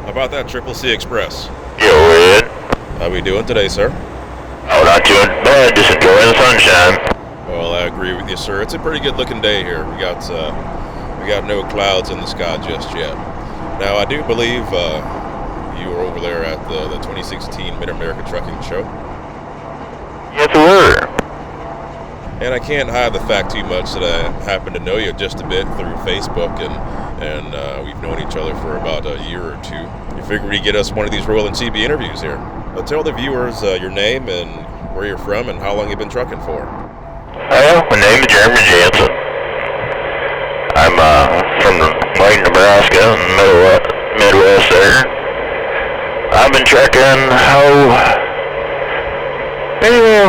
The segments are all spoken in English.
How about that Triple C Express? Yo, Ed. How we doing today, sir? Oh, not doing bad, just enjoying the sunshine. Well, I agree with you, sir. It's a pretty good looking day here. We got no clouds in the sky just yet. Now, I do believe you were over there at the 2016 Mid-America Trucking Show. Yes, sir. And I can't hide the fact too much that I happen to know you just a bit through Facebook, and we've known each other for about a year or two. You figured we'd get us one of these rolling CB interviews here. Tell the viewers your name and where you're from and how long you've been trucking for. My name is Jansen. I'm from White, Nebraska, in the Midwest there. I've been trucking,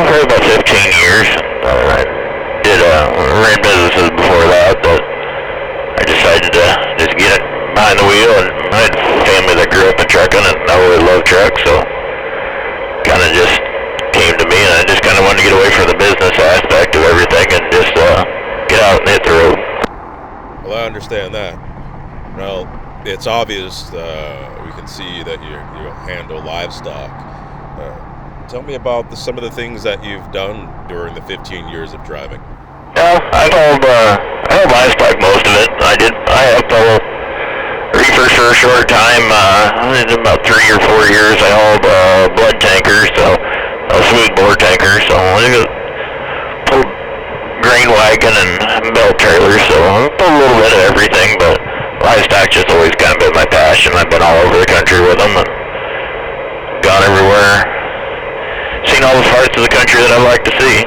for about 15 years. I ran businesses before that, but I decided to just get it behind the wheel, and I had a family that grew up in trucking, and I really love trucks, so kind of just came to me, and I just kind of wanted to get away from the business aspect of everything and just get out and hit the road. Well, I understand that. Well, it's obvious we can see that you handle livestock. Tell me about some of the things that you've done during the 15 years of driving. Yeah, I hauled livestock most of it. I helped haul reefers for a short time. I did about 3 or 4 years. I hauled blood tankers, so smoothbore tankers. So I pulled grain wagon and belt trailers. So I pulled a little bit of everything, but livestock just always kind of been my passion. I've been all over the country with them and gone everywhere. Seen all the parts of the country that I'd like to see.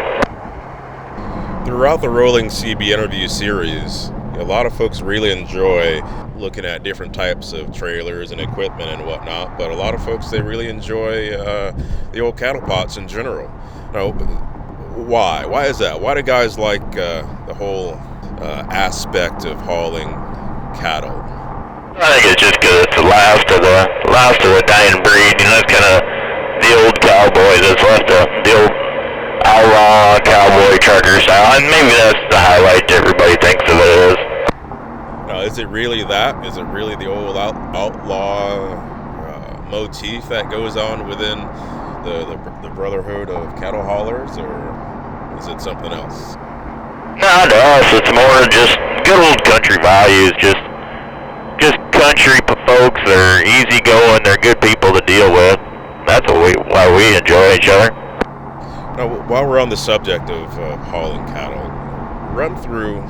Throughout the Rolling CB interview series, a lot of folks really enjoy looking at different types of trailers and equipment and whatnot, but a lot of folks, they really enjoy the old cattle pots in general. Now, why? Why is that? Why do guys like the whole aspect of hauling cattle? I think it's just because it's the last of the dying breed. You know, it's kind of the old cowboy that's left of the old outlaw cowboy trucker style, and maybe that's the highlight everybody thinks of it is. Now, is it really that? Is it really the old outlaw motif that goes on within the brotherhood of cattle haulers, or is it something else? No, to us, it's more just good old country values, just country folks. They're easygoing, they're good people to deal with. That's why we enjoy each other. Now, while we're on the subject of hauling cattle, run through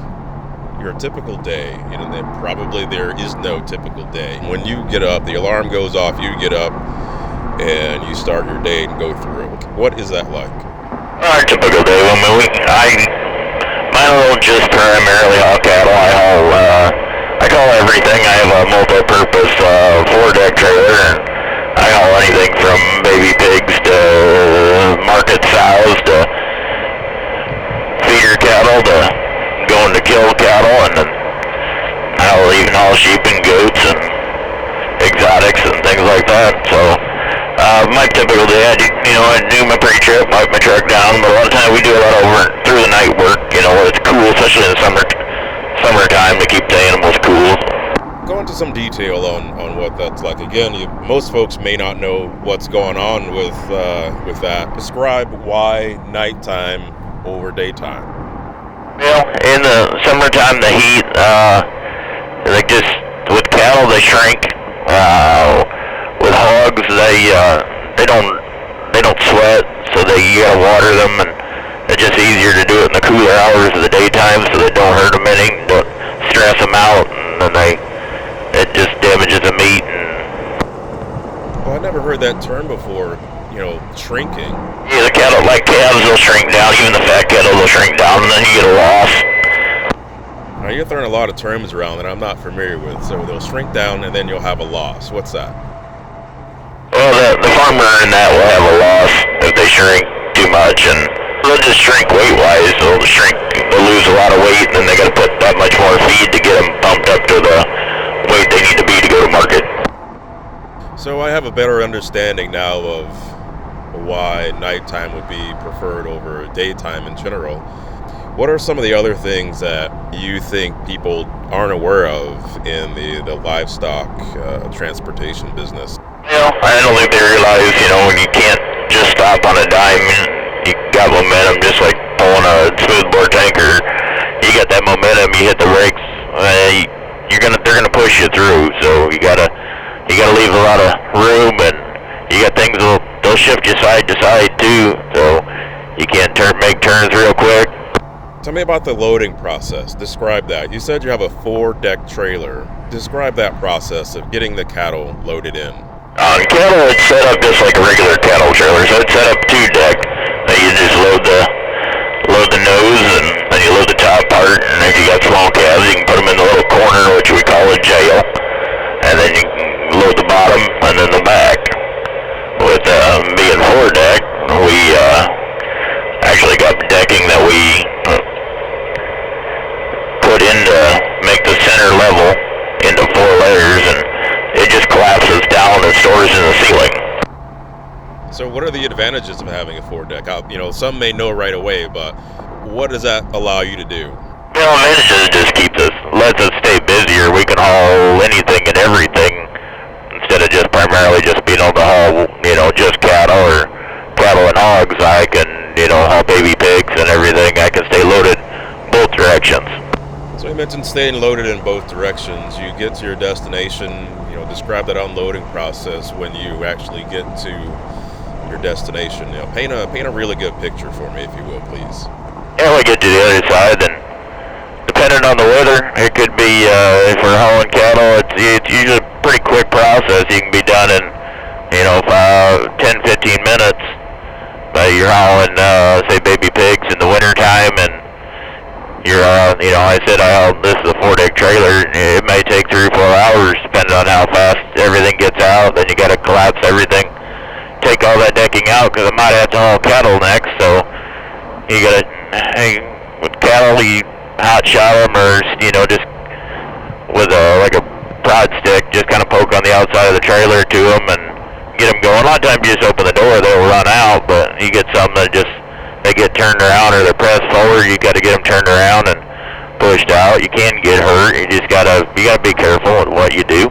your typical day, and then probably there is no typical day. When you get up, the alarm goes off, you get up, and you start your day and go through it. What is that like? Our typical day, mine don't just primarily haul cattle. I haul everything. I have a multi-purpose 4-deck trailer, and I haul anything from baby pigs to market sows to feeder cattle to going to kill cattle, and then I'll even haul sheep and goats and exotics and things like that. So my typical day, I do my pre-trip, wipe my truck down, but a lot of times we do a lot over through the night work. It's cool, especially in the summertime, to keep the animals cool. Go into some detail on what that's like. Again, most folks may not know what's going on with that. Describe why nighttime over daytime. Well, in the summertime, the heat, with cattle, they shrink. With hogs, they don't sweat, so you gotta water them, and it's just easier to do it in the cooler hours of the daytime, so they don't hurt them any, don't stress them out, and then it just damages the meat. Well, I never heard that term before. Shrinking. Yeah, the cattle, like calves, they'll shrink down. Even the fat cattle, they'll shrink down, and then you get a loss. Now, you're throwing a lot of terms around that I'm not familiar with. So they'll shrink down, and then you'll have a loss. What's that? Well, the farmer in that will have a loss if they shrink too much, and they'll just shrink weight-wise. They'll lose a lot of weight, and then they got to put that much more feed to get them pumped up to the weight they need to be to go to market. So I have a better understanding now of why nighttime would be preferred over daytime in general. What are some of the other things that you think people aren't aware of in the livestock transportation business? Well, I don't think they realize, when you can't just stop on a dime, you got momentum just like pulling a smoothbore tanker. You got that momentum, you hit the brakes, they're gonna push you through. So you gotta leave a lot of room, and you got things they'll shift you side to side too. So you can't make turns real quick. Tell me about the loading process. Describe that. You said you have a 4-deck trailer. Describe that process of getting the cattle loaded in. On cattle, it's set up just like a regular cattle trailer. So it's set up 2-deck. You just load the nose, and then you load the top part. And if you got small calves, you can put them in the little corner, which we call a jail. And then you can load the bottom and then the back. With being 4-deck, we actually got decking that we put in to make the center level into 4 layers, and it just collapses down and stores in the ceiling. So what are the advantages of having a 4-deck? Some may know right away, but what does that allow you to do? Well, advantages just lets us stay busier. We can haul anything and everything instead of just primarily just being able to haul, just cattle or cattle and hogs. I can, haul baby pigs and everything. I can stay loaded both directions. So you mentioned staying loaded in both directions. You get to your destination, describe that unloading process when you actually get to your destination. Paint a really good picture for me, if you will, please. Yeah, we get to the other side, and depending on the weather, it could be, if we're hauling cattle, it's usually a pretty quick process. You can be done in, 10, 15 minutes. But you're hauling, say, baby pigs in the wintertime, and you're, I said this is a 4-deck trailer. It may take 3 or 4 hours, depending on how fast everything gets out. Then you got to collapse everything, take all that decking out, because I might have to haul cattle next. So you got to, with cattle, you hot shot them, or just with like a prod stick, just kind of poke on the outside of the trailer to them and get them going. A lot of times you just open the door, they'll run out, but you get some that they get turned around or they're pressed forward. You got to get them turned around and pushed out. You can get hurt. You gotta be careful with what you do.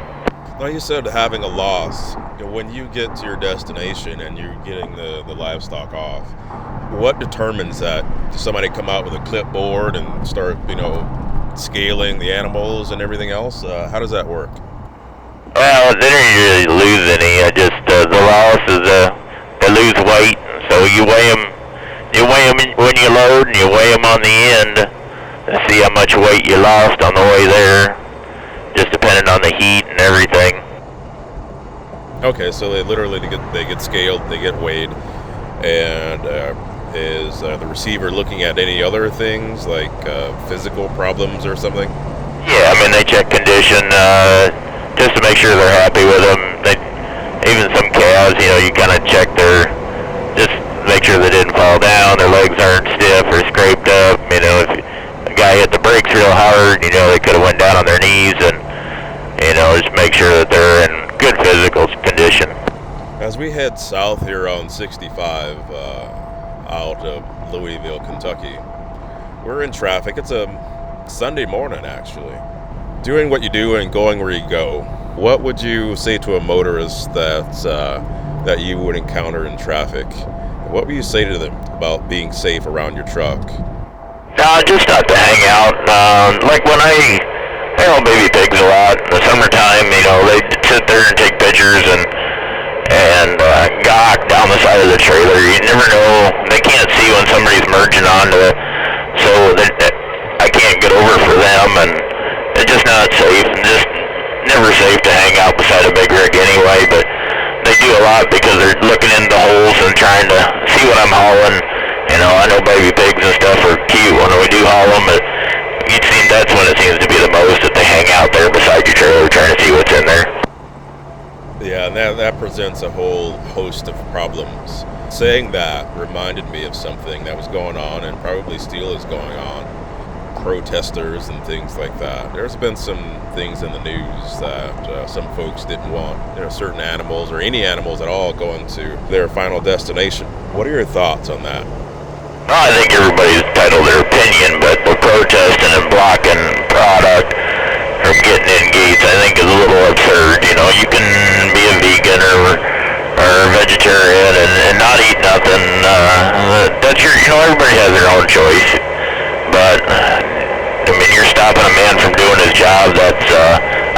Now, you said having a loss. When you get to your destination and you're getting the livestock off, what determines that? Does somebody come out with a clipboard and start, scaling the animals and everything else? How does that work? Well, they don't usually lose any. The loss is they lose weight. So you weigh them when you load, and you weigh them on the end to see how much weight you lost on the way there, just depending on the heat and everything. Okay, so they get scaled, they get weighed, and is the receiver looking at any other things like physical problems or something? Yeah, they check condition just to make sure they're happy with them. Even some cows, you kind of check just make sure they didn't fall down, their legs aren't stiff or scraped up. If a guy hit the brakes real hard, they could have went down on their knees, and just make sure that they're in good physical condition. As we head south here on 65 out of Louisville, Kentucky, we're in traffic. It's a Sunday morning, actually. Doing what you do and going where you go, what would you say to a motorist that you would encounter in traffic? What would you say to them about being safe around your truck? No, just not to hang out. Like when I haul baby pigs a lot in the summertime, they sit there and take pictures and gawk down the side of the trailer. You never know. They can't see when somebody's merging onto it, so I can't get over for them, and it's just not safe. And just never safe to hang out beside a big rig anyway, but they do a lot because they're looking into the holes and trying to see what I'm hauling. I know baby pigs and stuff are cute when we do haul them, but that's when it seems to be the most, that they hang out there beside your trailer trying to see what's in there. Yeah, and that presents a whole host of problems. Saying that reminded me of something that was going on, and probably still is going on. Protesters and things like that. There's been some things in the news that some folks didn't want certain animals or any animals at all going to their final destination. What are your thoughts on that? Well, I think everybody's entitled to their opinion, but we're protesting and blocking product. American gates, I think, is a little absurd. You know, you can be a vegan or vegetarian and not eat nothing. That's your, you know, everybody has their own choice. But I mean, you're stopping a man from doing his job. That's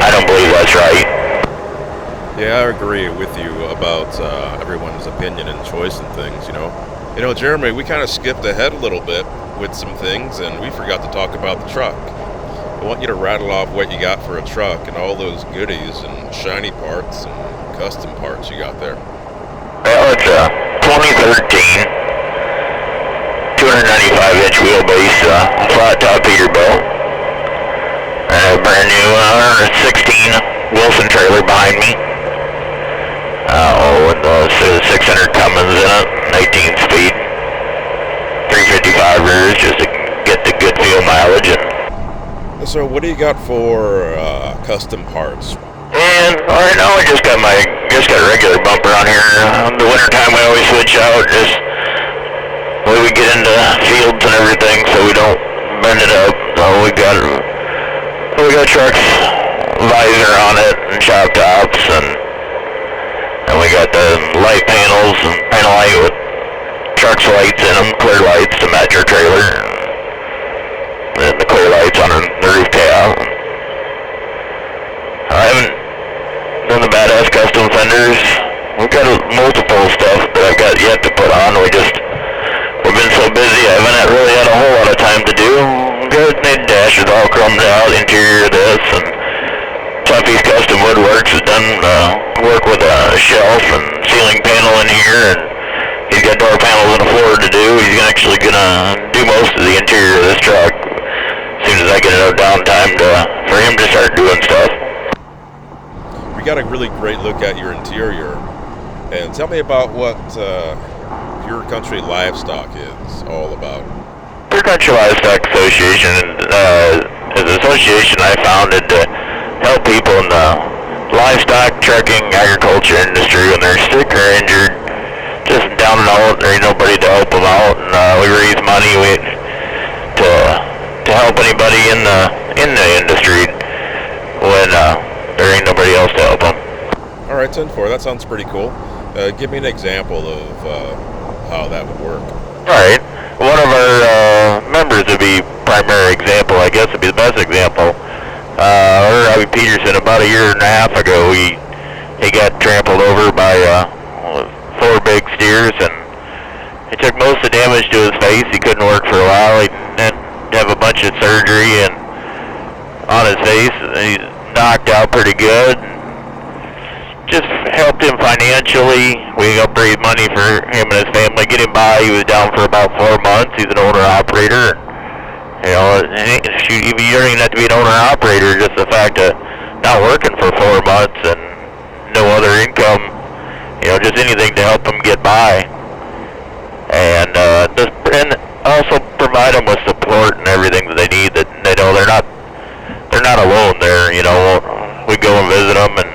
I don't believe that's right. Yeah, I agree with you about everyone's opinion and choice and things, you know. You know, Jeremy, we kind of skipped ahead a little bit with some things, and we forgot to talk about the truck. I want you to rattle off what you got for a truck and all those goodies and shiny parts and custom parts you got there. Well, it's a 2013 295-inch wheelbase flat top Peterbilt. And a brand new 16 Wilson trailer behind me. With the 600 Cummins in it, 18 speed, 355 rears, just to get the good fuel mileage. And so, what do you got for custom parts? And right now, I just got a regular bumper on here. In the wintertime, we always switch out, just when we get into fields and everything, so we don't bend it up. So we got trucks visor on it and shop tops, and we got the light panels and panel light with truck's lights in them, clear lights to match our trailer, and the clear lights on the roof cap. I haven't done the badass custom fenders. We've got multiple stuff that I got yet to put on. We've been so busy, I haven't really had a whole lot of time to do. Good, the dash is all chromed out, interior of this, and Tuffy's Custom Woodworks has done work with a shelf and ceiling panel in here, and he's got door panels and a floor to do. He's actually gonna do most of the interior of this truck as soon as I get enough downtime for him to start doing stuff. We got a really great look at your interior, and tell me about what Pure Country Livestock is all about. Pure Country Livestock Association is an association I founded to help people in the livestock, trucking, agriculture industry when they're sick or injured, just down and out. There ain't nobody to help them out, and we raise money to help anybody in the industry when there ain't nobody else to help them. All right, 10-4, that sounds pretty cool. Give me an example of how that would work. All right. One of our members would be primary example, I guess would be the best example. Robbie Peterson, about a year and a half ago, he got trampled over by 4 big steers, and he took most of the damage to his face. He couldn't work for a while. He had to have a bunch of surgery and on his face. He's knocked out pretty good. Just helped him financially. We helped raise money for him and his family, get him by. He was down for about 4 months. He's an owner-operator. You know, shoot, you don't even have to be an owner-operator. Just the fact of not working for 4 months and no other income, you know, just anything to help them get by. And also provide them with support and everything that they need. That they know they're not alone there. You know, we go and visit them and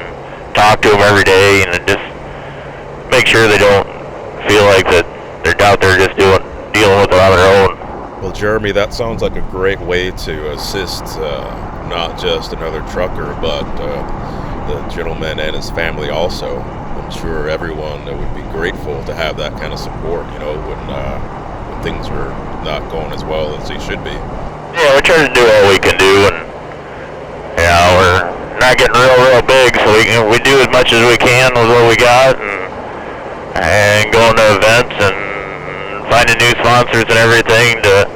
talk to them every day, and just make sure they don't feel like that they're out there just dealing with it on their own. Well, Jeremy, that sounds like a great way to assist not just another trucker, but the gentleman and his family also. I'm sure everyone would be grateful to have that kind of support, you know, when things are not going as well as they should be. Yeah, we try to do all we can do, and you know, we're not getting real big, so we do as much as we can with what we got, and going to events and finding new sponsors and everything to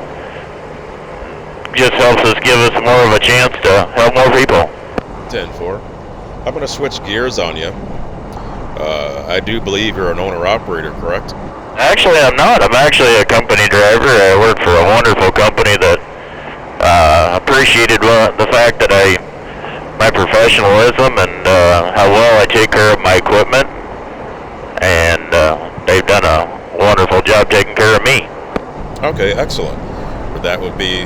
just helps us, give us more of a chance to help more people. 10-4. I'm going to switch gears on you. I do believe you're an owner-operator, correct? Actually, I'm not. I'm actually a company driver. I work for a wonderful company that appreciated the fact that my professionalism and how well I take care of my equipment, and they've done a wonderful job taking care of me. Okay, excellent. That would be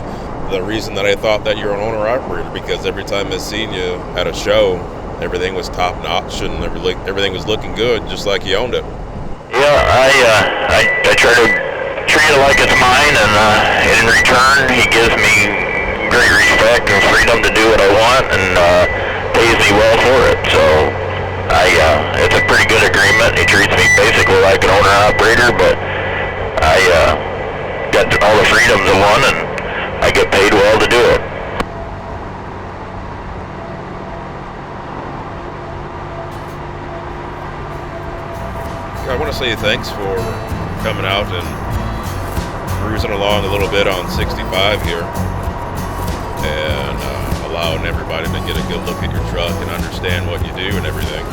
the reason that I thought that you're an owner-operator, because every time I seen you at a show, everything was top-notch and everything was looking good, just like you owned it. Yeah, I try to treat it like it's mine, and in return, he gives me great respect and freedom to do what I want, and pays me well for it. So it's a pretty good agreement. He treats me basically like an owner-operator, but I got all the freedoms of one, and I get paid well to do it. I want to say thanks for coming out and cruising along a little bit on 65 here and allowing everybody to get a good look at your truck and understand what you do and everything.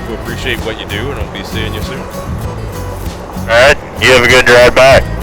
We appreciate what you do, and I'll be seeing you soon. All right, you have a good drive back.